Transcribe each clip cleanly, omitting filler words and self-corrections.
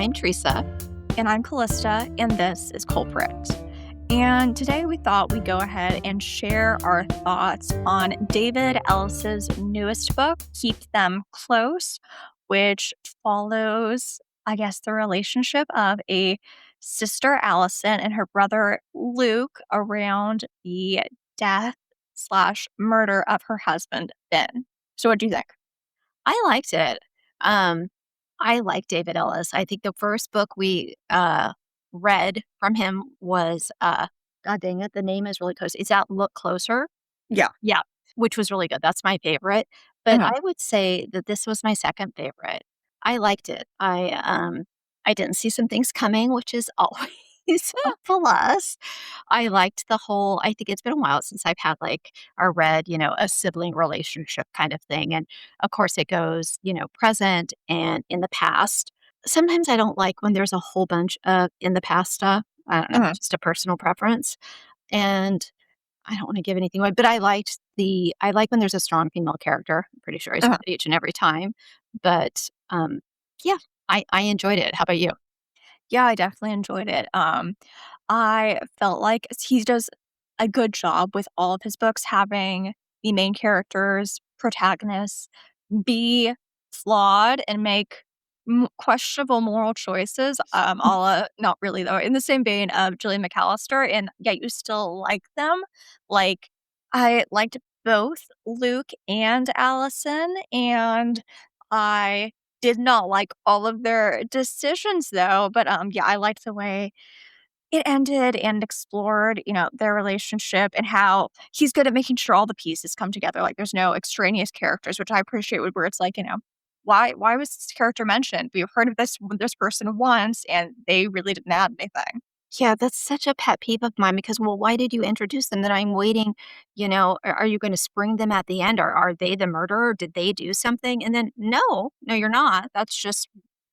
I'm Teresa. And I'm Callista, and this is Culprit. And today we thought we'd go ahead and share our thoughts on David Ellis's newest book, Keep Them Close, which follows, I guess, the relationship of a sister, Allison, and her brother, Luke, around the death/murder of her husband, Ben. So what do you think? I liked it. Um, I like David Ellis. I think the first book we read from him was, God dang it, the name is really close. Is that Look Closer? Yeah. Yeah, which was really good. That's my favorite. But Uh-huh. I would say that this was my second favorite. I liked it. I didn't see some things coming, which is always a plus. I liked the whole I think it's been a while since I've had like or read, a sibling relationship kind of thing. And of course it goes, present and in the past. Sometimes I don't like when there's a whole bunch of in the past stuff. I don't know, Uh-huh. just a personal preference. And I don't want to give anything away, but I like when there's a strong female character. I'm pretty sure I say Uh-huh. that each and every time. But yeah, I enjoyed it. How about you? Yeah, I definitely enjoyed it. I felt like he does a good job with all of his books having the main characters, protagonists, be flawed and make questionable moral choices. A la, not really though, in the same vein of Julian McAllister, and yet you still like them. Like I liked both Luke and Allison, and I did not like all of their decisions though, but, yeah, I liked the way it ended and explored, their relationship and how he's good at making sure all the pieces come together, like, there's no extraneous characters, which I appreciate where it's like, why was this character mentioned? We've heard of this person once, and they really didn't add anything. Yeah, that's such a pet peeve of mine because, well, why did you introduce them? Then I'm waiting, are you going to spring them at the end? Or are they the murderer? Did they do something? And then, no, you're not. That's just,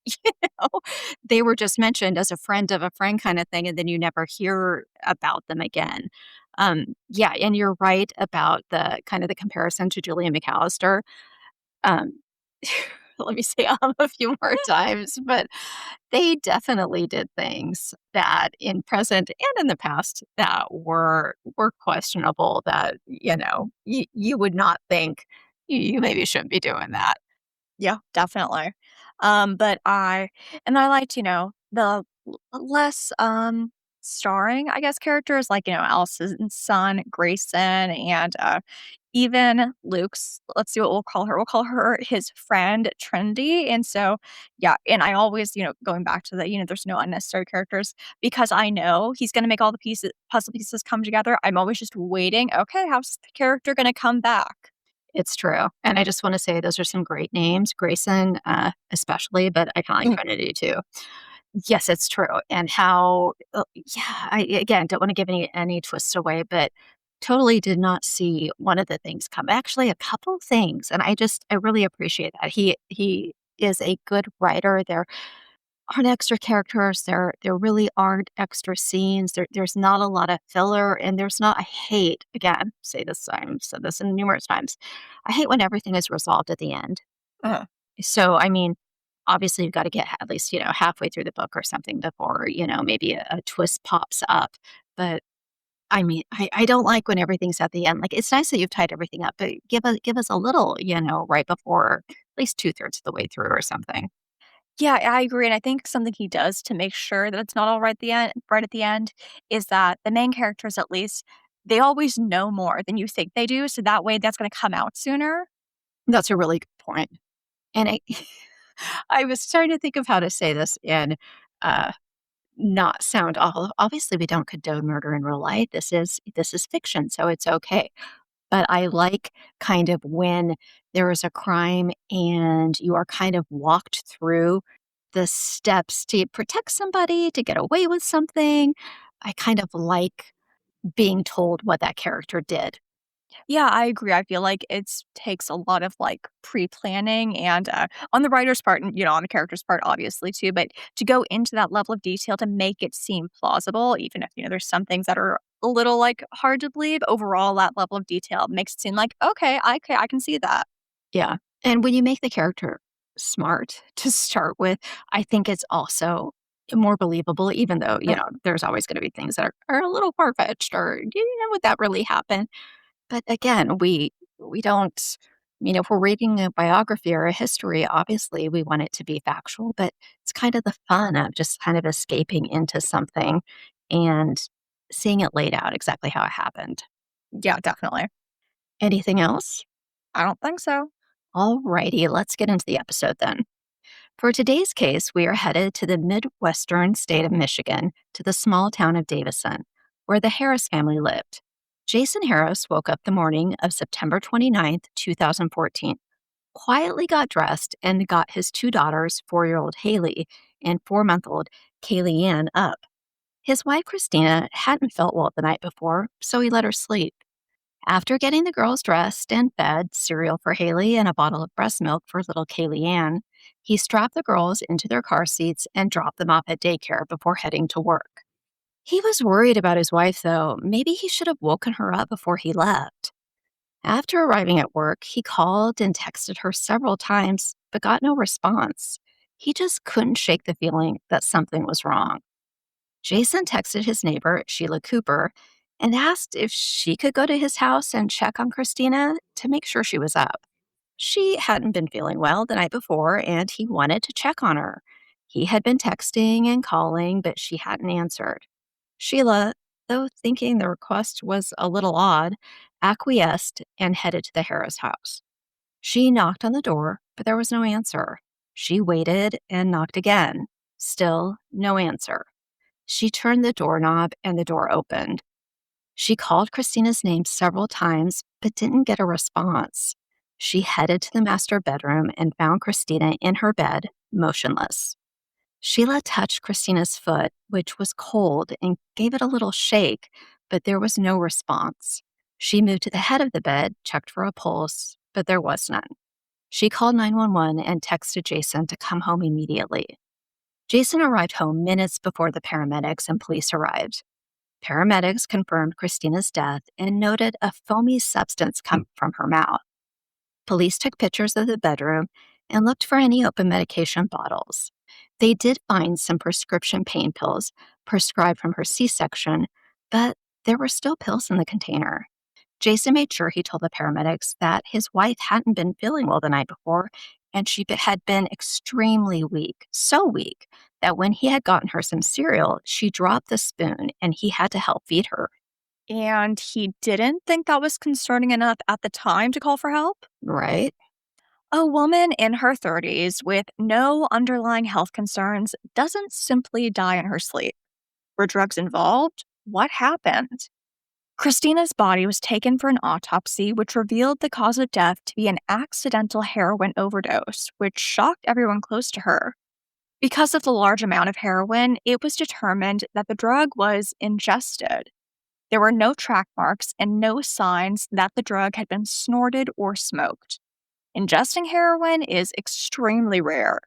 you know, they were just mentioned as a friend of a friend kind of thing. And then you never hear about them again. Yeah. And you're right about the kind of the comparison to Julia McAllister. Um, let me say a few more times, but they definitely did things that in present and in the past that were questionable that, you would not think you maybe shouldn't be doing that. Yeah, definitely. But I liked, the less starring, I guess, characters like, Alice's son, Grayson, and even Luke's, let's see what we'll call her. We'll call her his friend Trendy. And so, yeah, and I always, going back to the, there's no unnecessary characters because I know he's gonna make all the puzzle pieces come together. I'm always just waiting. Okay, how's the character gonna come back? It's true. And I just want to say those are some great names, Grayson, especially, but I kind of like Trinity too. Yes, it's true. And how, yeah, I again don't want to give any twists away, but totally did not see one of the things come. Actually, a couple things, and I really appreciate that. He is a good writer. There aren't extra characters. There really aren't extra scenes. There's not a lot of filler, and there's not. I hate again say this. I've said this in numerous times. I hate when everything is resolved at the end. Uh-huh. So, I mean, obviously, you've got to get at least, halfway through the book or something before, maybe a twist pops up. But I mean, I don't like when everything's at the end. Like, it's nice that you've tied everything up, but give us a little, right before at least 2/3 of the way through or something. Yeah, I agree, and I think something he does to make sure that it's not all right at the end, is that the main characters, at least, they always know more than you think they do, so that way that's gonna come out sooner. That's a really good point. And I was trying to think of how to say this and uh, not sound awful. Obviously, we don't condone murder in real life. This is fiction, so it's okay. But I like kind of when there is a crime and you are kind of walked through the steps to protect somebody, to get away with something. I kind of like being told what that character did. Yeah, I agree, I feel like it's takes a lot of, like, pre-planning and, on the writer's part and, on the character's part, obviously, too, but to go into that level of detail to make it seem plausible, even if, there's some things that are a little, like, hard to believe, overall, that level of detail makes it seem like, "Okay, I can see that." Yeah. And when you make the character smart to start with. I think it's also more believable, even though, there's always going to be things that are a little far fetched or, would that really happen? But again, we don't, if we're reading a biography or a history, obviously we want it to be factual, but it's kind of the fun of just kind of escaping into something and seeing it laid out exactly how it happened. Yeah, definitely. Anything else? I don't think so. Alrighty, let's get into the episode then. For today's case, we are headed to the Midwestern state of Michigan, to the small town of Davison, where the Harris family lived. Jason Harris woke up the morning of September 29th, 2014, quietly got dressed, and got his two daughters, 4-year-old Haley and 4-month-old Kaylee Ann, up. His wife, Christina, hadn't felt well the night before, so he let her sleep. After getting the girls dressed and fed cereal for Haley and a bottle of breast milk for little Kaylee Ann, he strapped the girls into their car seats and dropped them off at daycare before heading to work. He was worried about his wife, though. Maybe he should have woken her up before he left. After arriving at work, he called and texted her several times, but got no response. He just couldn't shake the feeling that something was wrong. Jason texted his neighbor, Sheila Cooper, and asked if she could go to his house and check on Christina to make sure she was up. She hadn't been feeling well the night before, and he wanted to check on her. He had been texting and calling, but she hadn't answered. Sheila, though thinking the request was a little odd, acquiesced and headed to the Harris house. She knocked on the door, but there was no answer. She waited and knocked again. Still no answer. She turned the doorknob and the door opened. She called Christina's name several times, but didn't get a response. She headed to the master bedroom and found Christina in her bed, motionless. Sheila touched Christina's foot, which was cold, and gave it a little shake, but there was no response. She moved to the head of the bed, checked for a pulse, but there was none. She called 911 and texted Jason to come home immediately. Jason arrived home minutes before the paramedics and police arrived. Paramedics confirmed Christina's death and noted a foamy substance coming from her mouth. Police took pictures of the bedroom and looked for any open medication bottles. They did find some prescription pain pills prescribed from her C-section, but there were still pills in the container. Jason made sure he told the paramedics that his wife hadn't been feeling well the night before, and had been extremely weak, so weak that when he had gotten her some cereal, she dropped the spoon and he had to help feed her. And he didn't think that was concerning enough at the time to call for help? Right? A woman in her 30s with no underlying health concerns doesn't simply die in her sleep. Were drugs involved? What happened? Christina's body was taken for an autopsy, which revealed the cause of death to be an accidental heroin overdose, which shocked everyone close to her. Because of the large amount of heroin, it was determined that the drug was ingested. There were no track marks and no signs that the drug had been snorted or smoked. Ingesting heroin is extremely rare.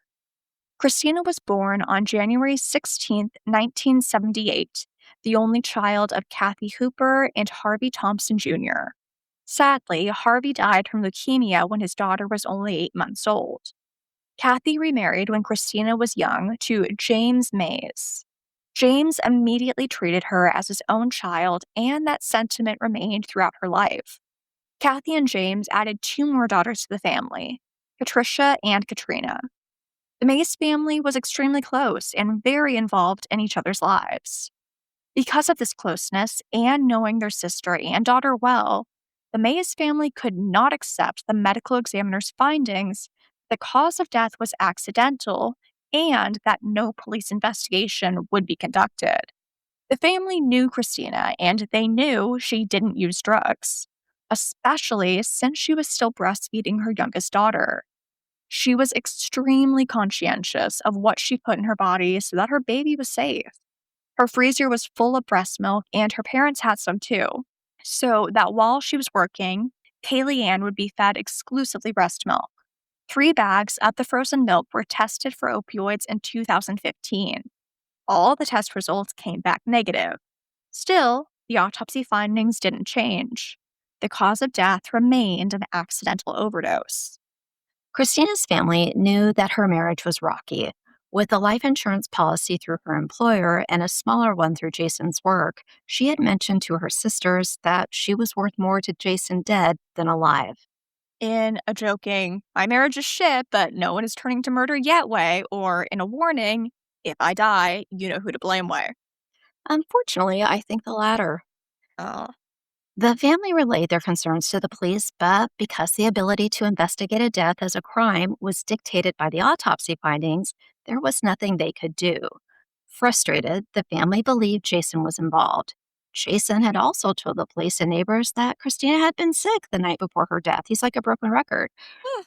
Christina was born on January 16, 1978, the only child of Kathy Hooper and Harvey Thompson Jr. Sadly, Harvey died from leukemia when his daughter was only 8 months old. Kathy remarried when Christina was young to James Mays. James immediately treated her as his own child, and that sentiment remained throughout her life. Kathy and James added 2 more daughters to the family, Patricia and Katrina. The Mays family was extremely close and very involved in each other's lives. Because of this closeness and knowing their sister and daughter well, the Mays family could not accept the medical examiner's findings that the cause of death was accidental and that no police investigation would be conducted. The family knew Christina and they knew she didn't use drugs, especially since she was still breastfeeding her youngest daughter. She was extremely conscientious of what she put in her body so that her baby was safe. Her freezer was full of breast milk, and her parents had some too, so that while she was working, Kaylee Ann would be fed exclusively breast milk. 3 bags of the frozen milk were tested for opioids in 2015. All the test results came back negative. Still, the autopsy findings didn't change. The cause of death remained an accidental overdose. Christina's family knew that her marriage was rocky. With a life insurance policy through her employer and a smaller one through Jason's work, she had mentioned to her sisters that she was worth more to Jason dead than alive. In a joking, my marriage is shit, but no one is turning to murder yet way, or in a warning, if I die, you know who to blame way. Unfortunately, I think the latter. Oh, The family relayed their concerns to the police, but because the ability to investigate a death as a crime was dictated by the autopsy findings, there was nothing they could do. Frustrated, the family believed Jason was involved. Jason had also told the police and neighbors that Christina had been sick the night before her death. He's like a broken record. huh,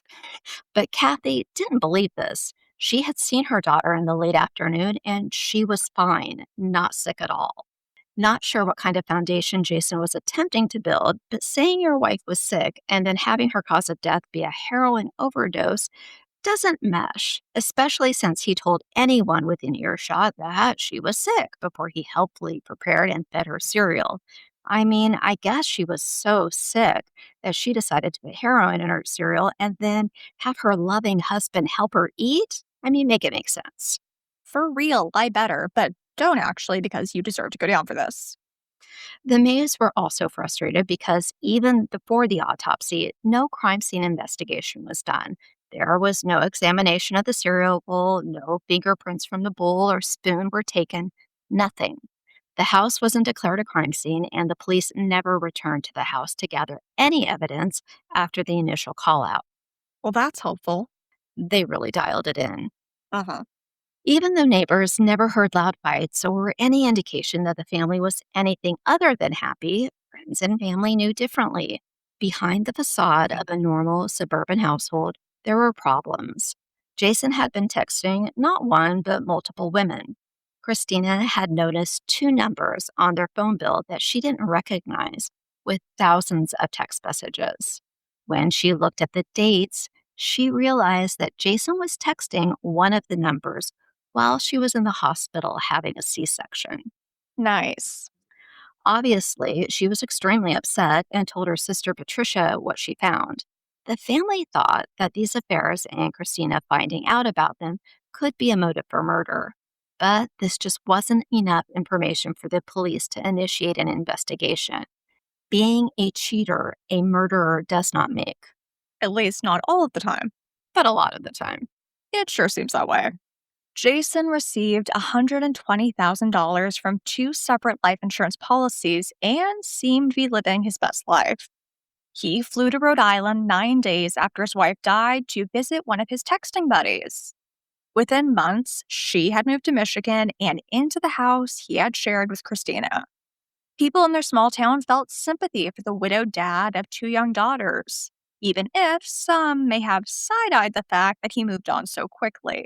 But Kathy didn't believe this. She had seen her daughter in the late afternoon and she was fine, not sick at all. Not sure what kind of foundation Jason was attempting to build, but saying your wife was sick and then having her cause of death be a heroin overdose doesn't mesh, especially since he told anyone within earshot that she was sick before he helpfully prepared and fed her cereal. I mean, I guess she was so sick that she decided to put heroin in her cereal and then have her loving husband help her eat. I mean, make it make sense. for real, lie better, but don't actually because you deserve to go down for this. The Mays were also frustrated because even before the autopsy, no crime scene investigation was done. There was no examination of the cereal bowl, no fingerprints from the bowl or spoon were taken, nothing. The house wasn't declared a crime scene, and the police never returned to the house to gather any evidence after the initial call out. Well, that's helpful. They really dialed it in. Uh huh. Even though neighbors never heard loud fights or any indication that the family was anything other than happy, friends and family knew differently. Behind the facade of a normal suburban household, there were problems. Jason had been texting not one, but multiple women. Christina had noticed two numbers on their phone bill that she didn't recognize, with thousands of text messages. When she looked at the dates, she realized that Jason was texting one of the numbers while she was in the hospital having a C section. Nice. Obviously, she was extremely upset and told her sister Patricia what she found. The family thought that these affairs and Christina finding out about them could be a motive for murder. But this just wasn't enough information for the police to initiate an investigation. Being a cheater, a murderer does not make, At least not all of the time. but a lot of the time. It sure seems that way. Jason received $120,000 from two separate life insurance policies and seemed to be living his best life. He flew to Rhode Island 9 days after his wife died to visit one of his texting buddies. Within months, she had moved to Michigan and into the house he had shared with Christina. People in their small town felt sympathy for the widowed dad of two young daughters, even if some may have side eyed the fact that he moved on so quickly.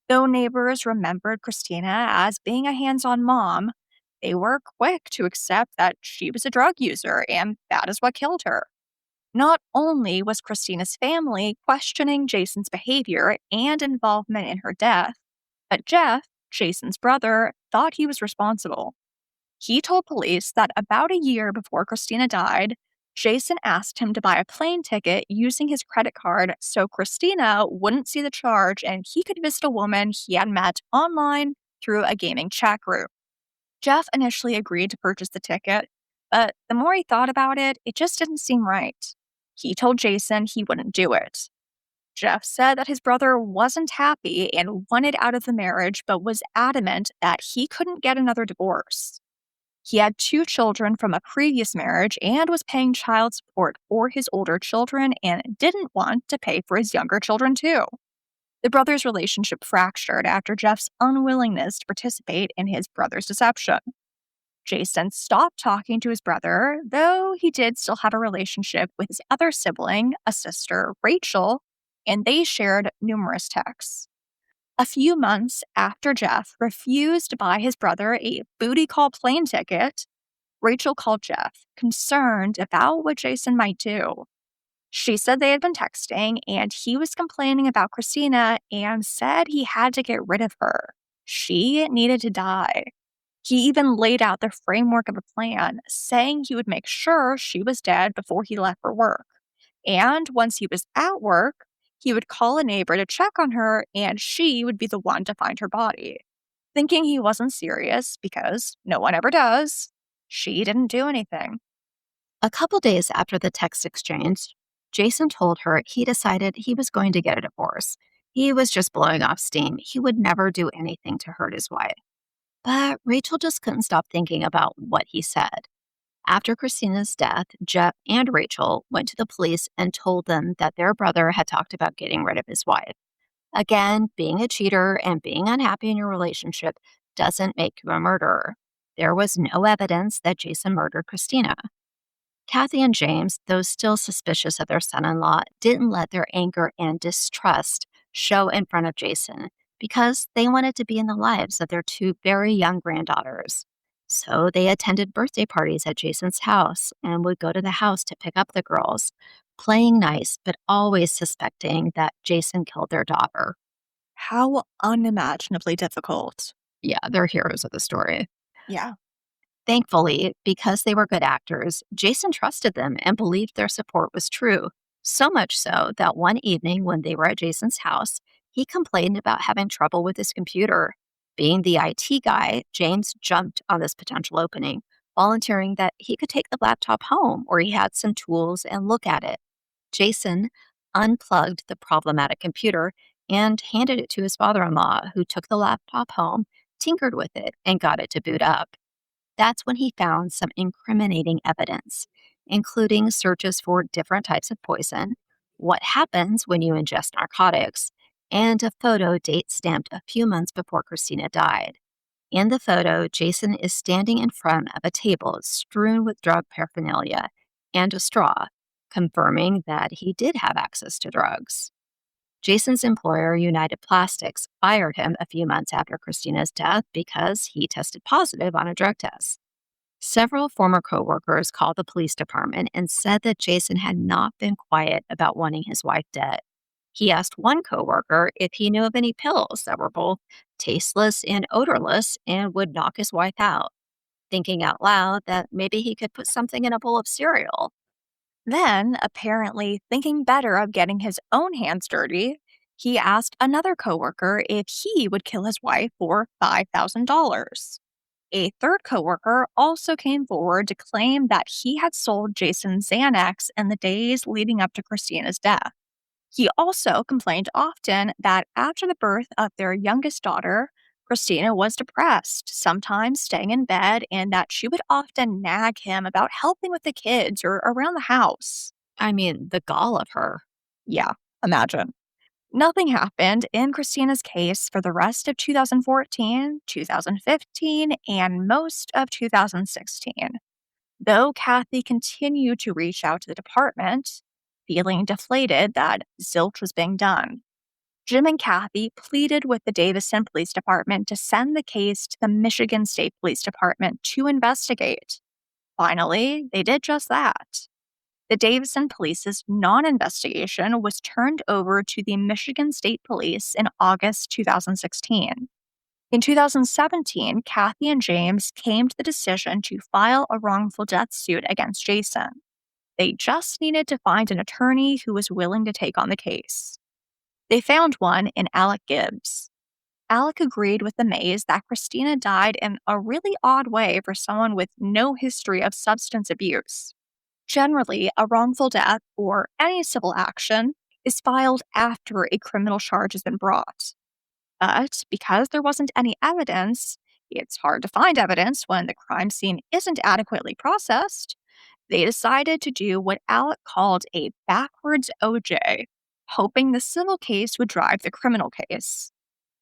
Though neighbors remembered Christina as being a hands on mom, they were quick to accept that she was a drug user and that is what killed her. Not only was Christina's family questioning Jason's behavior and involvement in her death, but Jeff, Jason's brother, thought he was responsible. He told police that about a year before Christina died, Jason asked him to buy a plane ticket using his credit card so Christina wouldn't see the charge and he could visit a woman he had met online through a gaming chat group. Jeff initially agreed to purchase the ticket, but the more he thought about it, it just didn't seem right. He told Jason he wouldn't do it. Jeff said that his brother wasn't happy and wanted out of the marriage, but was adamant that he couldn't get another divorce. He had two children from a previous marriage and was paying child support for his older children and didn't want to pay for his younger children too. The brothers' relationship fractured after Jeff's unwillingness to participate in his brother's deception. Jason stopped talking to his brother, though he did still have a relationship with his other sibling, a sister, Rachel, and they shared numerous texts. A few months after Jeff refused to buy his brother a booty call plane ticket, Rachel called Jeff, concerned about what Jason might do. She said they had been texting and he was complaining about Christina and said he had to get rid of her. She needed to die. He even laid out the framework of a plan, saying he would make sure she was dead before he left for work. And once he was at work, he would call a neighbor to check on her, and she would be the one to find her body. Thinking he wasn't serious because no one ever does, she didn't do anything. A couple days after the text exchange, Jason told her he decided he was going to get a divorce. He was just blowing off steam. He would never do anything to hurt his wife. But Rachel just couldn't stop thinking about what he said. After Christina's death, Jeff and Rachel went to the police and told them that their brother had talked about getting rid of his wife. Again, being a cheater and being unhappy in your relationship doesn't make you a murderer. There was no evidence that Jason murdered Christina. Kathy and James, though still suspicious of their son in law, didn't let their anger and distrust show in front of Jason because they wanted to be in the lives of their two very young granddaughters. So they attended birthday parties at Jason's house and would go to the house to pick up the girls, playing nice but always suspecting that Jason killed their daughter. How unimaginably difficult. Yeah, they're heroes of the story. Yeah. Thankfully, because they were good actors, Jason trusted them and believed their support was true. So much so that one evening when they were at Jason's house, he complained about having trouble with his computer. Being the IT guy, James jumped on this potential opening, volunteering that he could take the laptop home where he had some tools and look at it. Jason unplugged the problematic computer and handed it to his father in law, who took the laptop home, tinkered with it, and got it to boot up. That's when he found some incriminating evidence, including searches for different types of poison, what happens when you ingest narcotics, and a photo date stamped a few months before Christina died. In the photo, Jason is standing in front of a table strewn with drug paraphernalia and a straw, confirming that he did have access to drugs. Jason's employer, United Plastics, fired him a few months after Christina's death because he tested positive on a drug test. Several former coworkers called the police department and said that Jason had not been quiet about wanting his wife dead. He asked one coworker if he knew of any pills that were both tasteless and odorless and would knock his wife out, thinking out loud that maybe he could put something in a bowl of cereal. Then, apparently thinking better of getting his own hands dirty, he asked another coworker if he would kill his wife for $5,000. A third coworker also came forward to claim that he had sold Jason Xanax in the days leading up to Christina's death. He also complained often that after the birth of their youngest daughter, Christina was depressed, sometimes staying in bed, and that she would often nag him about helping with the kids or around the house. I mean, the gall of her. Yeah, imagine. Nothing happened in Christina's case for the rest of 2014, 2015, and most of 2016. Though Kathy continued to reach out to the department, feeling deflated that zilch was being done. Jim and Kathy pleaded with the Davison Police Department to send the case to the Michigan State Police Department to investigate. Finally, they did just that. The Davison Police's non investigation was turned over to the Michigan State Police in August 2016. In 2017, Kathy and James came to the decision to file a wrongful death suit against Jason. They just needed to find an attorney who was willing to take on the case. They found one in Alec Gibbs. Alec agreed with the Mays that Christina died in a really odd way for someone with no history of substance abuse. Generally, a wrongful death or any civil action is filed after a criminal charge has been brought. But because there wasn't any evidence, it's hard to find evidence when the crime scene isn't adequately processed. They decided to do what Alec called a backwards OJ, hoping the civil case would drive the criminal case.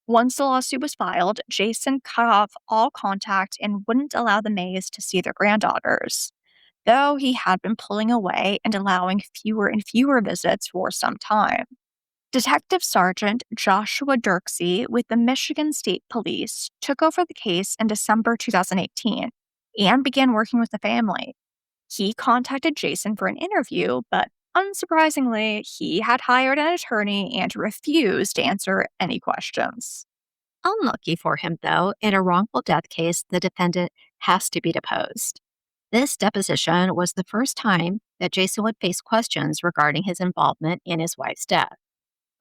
Once the lawsuit was filed, Jason cut off all contact and wouldn't allow the Mays to see their granddaughters, though he had been pulling away and allowing fewer and fewer visits for some time. Detective Sergeant Joshua Dirksey with the Michigan State Police took over the case in December 2018 and began working with the family. He contacted Jason for an interview, but unsurprisingly, he had hired an attorney and refused to answer any questions. Unlucky for him, though, in a wrongful death case, the defendant has to be deposed. This deposition was the first time that Jason would face questions regarding his involvement in his wife's death.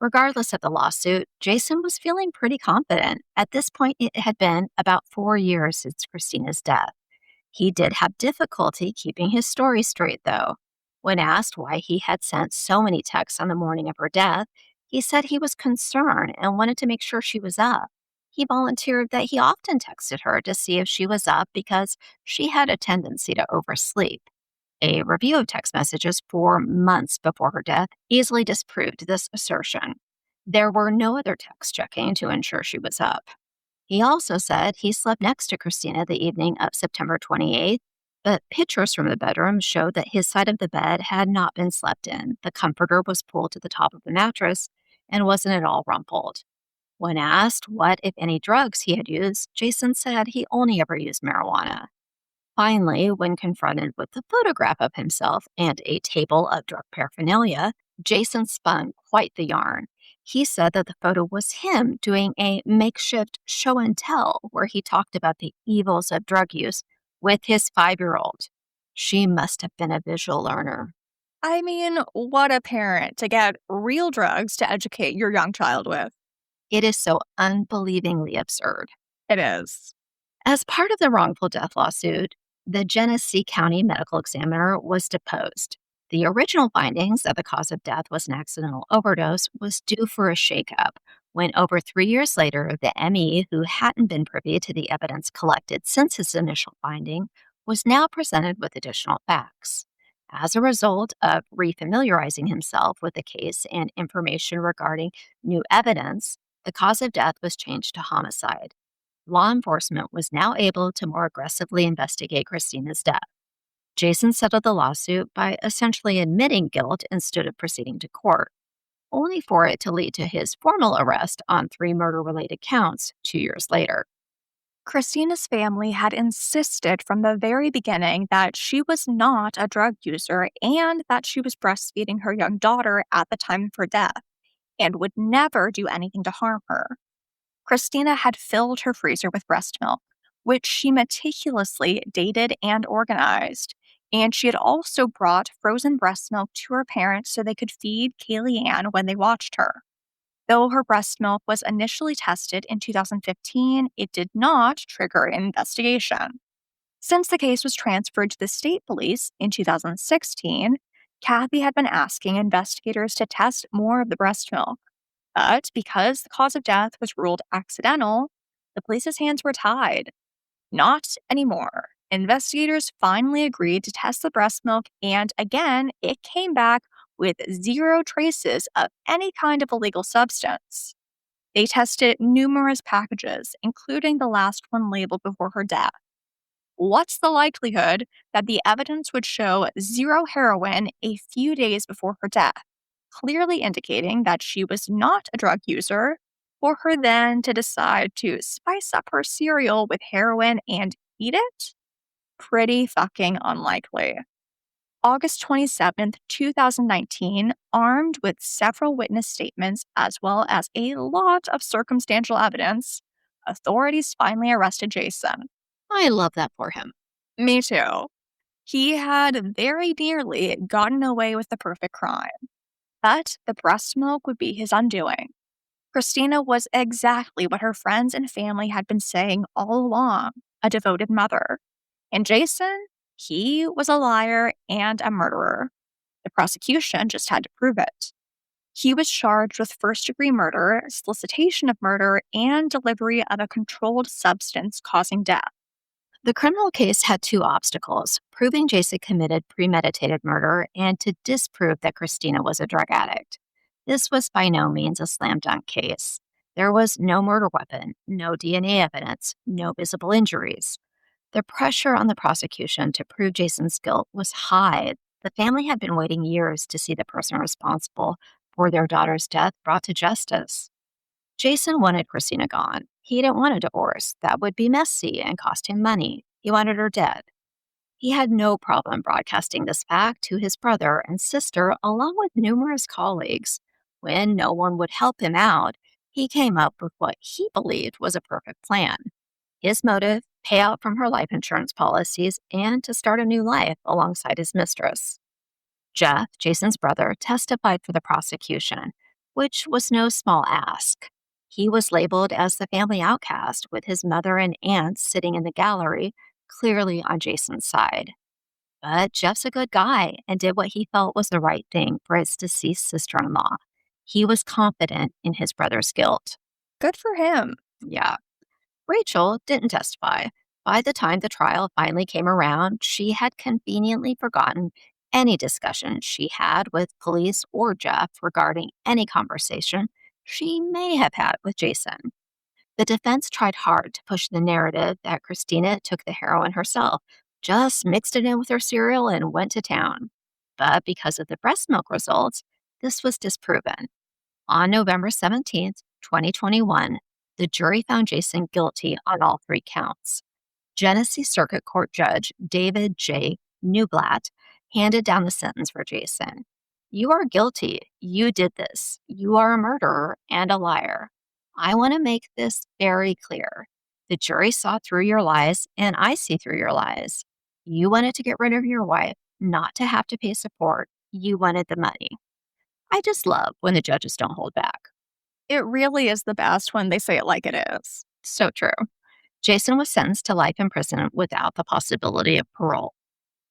Regardless of the lawsuit, Jason was feeling pretty confident. At this point, it had been about 4 years since Christina's death. He did have difficulty keeping his story straight, though. When asked why he had sent so many texts on the morning of her death, he said he was concerned and wanted to make sure she was up. He volunteered that he often texted her to see if she was up because she had a tendency to oversleep. A review of text messages 4 months before her death easily disproved this assertion. There were no other texts checking to ensure she was up. He also said he slept next to Christina the evening of September 28th, but pictures from the bedroom showed that his side of the bed had not been slept in. The comforter was pulled to the top of the mattress and wasn't at all rumpled. When asked what, if any, drugs he had used, Jason said he only ever used marijuana. Finally, when confronted with the photograph of himself and a table of drug paraphernalia, Jason spun quite the yarn. He said that the photo was him doing a makeshift show and tell where he talked about the evils of drug use with his 5-year-old. She must have been a visual learner. I mean, what a parent to get real drugs to educate your young child with. It is so unbelievingly absurd. It is. As part of the wrongful death lawsuit, the Genesee County medical examiner was deposed. The original findings that the cause of death was an accidental overdose was due for a shakeup when, over 3 years later, the ME, who hadn't been privy to the evidence collected since his initial finding, was now presented with additional facts. As a result of refamiliarizing himself with the case and information regarding new evidence, the cause of death was changed to homicide. Law enforcement was now able to more aggressively investigate Christina's death. Jason settled the lawsuit by essentially admitting guilt instead of proceeding to court, only for it to lead to his formal arrest on 3 murder-related counts 2 years later. Christina's family had insisted from the very beginning that she was not a drug user and that she was breastfeeding her young daughter at the time of her death and would never do anything to harm her. Christina had filled her freezer with breast milk, which she meticulously dated and organized. And she had also brought frozen breast milk to her parents so they could feed Kaylee Ann when they watched her. Though her breast milk was initially tested in 2015, it did not trigger an investigation. Since the case was transferred to the state police in 2016, Kathy had been asking investigators to test more of the breast milk. But because the cause of death was ruled accidental, the police's hands were tied. Not anymore. Investigators finally agreed to test the breast milk, and again, it came back with zero traces of any kind of illegal substance. They tested numerous packages, including the last one labeled before her death. What's the likelihood that the evidence would show zero heroin a few days before her death, clearly indicating that she was not a drug user, for her then to decide to spice up her cereal with heroin and eat it? Pretty fucking unlikely. August 27th, 2019, armed with several witness statements as well as a lot of circumstantial evidence, authorities finally arrested Jason. I love that for him. Me too. He had very nearly gotten away with the perfect crime. But the breast milk would be his undoing. Christina was exactly what her friends and family had been saying all along, a devoted mother. And Jason, he was a liar and a murderer. The prosecution just had to prove it. He was charged with first-degree murder, solicitation of murder, and delivery of a controlled substance causing death. The criminal case had two obstacles: proving Jason committed premeditated murder and to disprove that Christina was a drug addict. This was by no means a slam dunk case. There was no murder weapon, no DNA evidence, no visible injuries. The pressure on the prosecution to prove Jason's guilt was high. The family had been waiting years to see the person responsible for their daughter's death brought to justice. Jason wanted Christina gone. He didn't want a divorce. That would be messy and cost him money. He wanted her dead. He had no problem broadcasting this fact to his brother and sister, along with numerous colleagues. When no one would help him out, he came up with what he believed was a perfect plan. His motive: pay out from her life insurance policies and to start a new life alongside his mistress. Jeff, Jason's brother, testified for the prosecution. which was no small ask. He was labeled as the family outcast, with his mother and aunts sitting in the gallery, clearly on Jason's side. But Jeff's a good guy and did what he felt was the right thing for his deceased sister in law. He was confident in his brother's guilt. Good for him. Yeah. Rachel didn't testify. By the time the trial finally came around, she had conveniently forgotten any discussion she had with police or Jeff regarding any conversation she may have had with Jason. The defense tried hard to push the narrative that Christina took the heroin herself, just mixed it in with her cereal and went to town. But because of the breast milk results, this was disproven. On November 17th, 2021, the jury found Jason guilty on all three counts. Genesee Circuit Court Judge David J. Newblatt handed down the sentence for Jason. You are guilty. You did this. You are a murderer and a liar. I want to make this very clear. The jury saw through your lies, and I see through your lies. You wanted to get rid of your wife, not to have to pay support. You wanted the money. I just love when the judges don't hold back. It really is the best when they say it like it is. So true. Jason was sentenced to life in prison without the possibility of parole.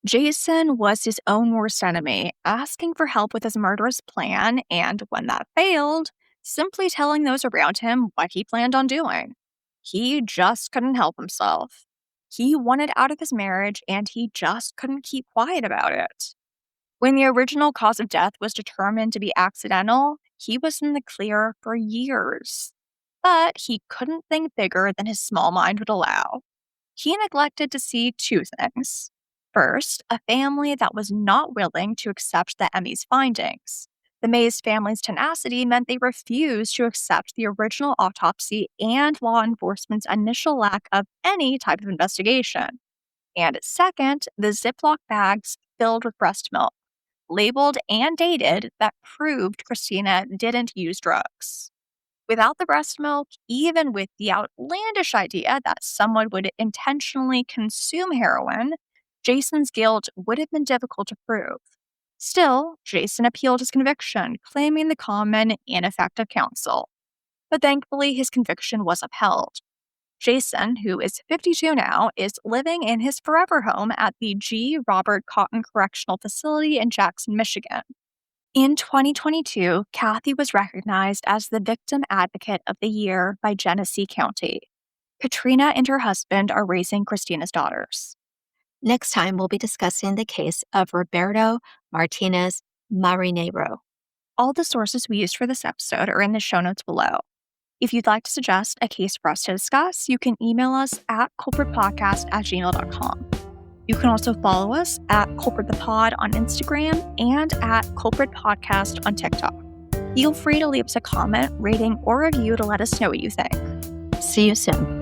Jason was his own worst enemy, asking for help with his murderous plan, and when that failed, simply telling those around him what he planned on doing. He just couldn't help himself. He wanted out of his marriage, and he just couldn't keep quiet about it. When the original cause of death was determined to be accidental, he was in the clear for years. But he couldn't think bigger than his small mind would allow. He neglected to see two things. First, a family that was not willing to accept the Emmy's findings. The Mays family's tenacity meant they refused to accept the original autopsy and law enforcement's initial lack of any type of investigation. And second, the Ziploc bags filled with breast milk, labeled and dated, that proved Christina didn't use drugs. Without the breast milk, even with the outlandish idea that someone would intentionally consume heroin, Jason's guilt would have been difficult to prove. Still, Jason appealed his conviction, claiming the common ineffective counsel. But thankfully, his conviction was upheld. Jason, who is 52 now, is living in his forever home at the G. Robert Cotton Correctional Facility in Jackson, Michigan. In 2022, Kathy was recognized as the Victim Advocate of the Year by Genesee County. Katrina and her husband are raising Christina's daughters. Next time, we'll be discussing the case of Roberto Martinez Marinero. All the sources we used for this episode are in the show notes below. If you'd like to suggest a case for us to discuss, you can email us at culpritpodcast@gmail.com. You can also follow us at culpritthepod on Instagram and at culpritpodcast on TikTok. Feel free to leave us a comment, rating, or review to let us know what you think. See you soon.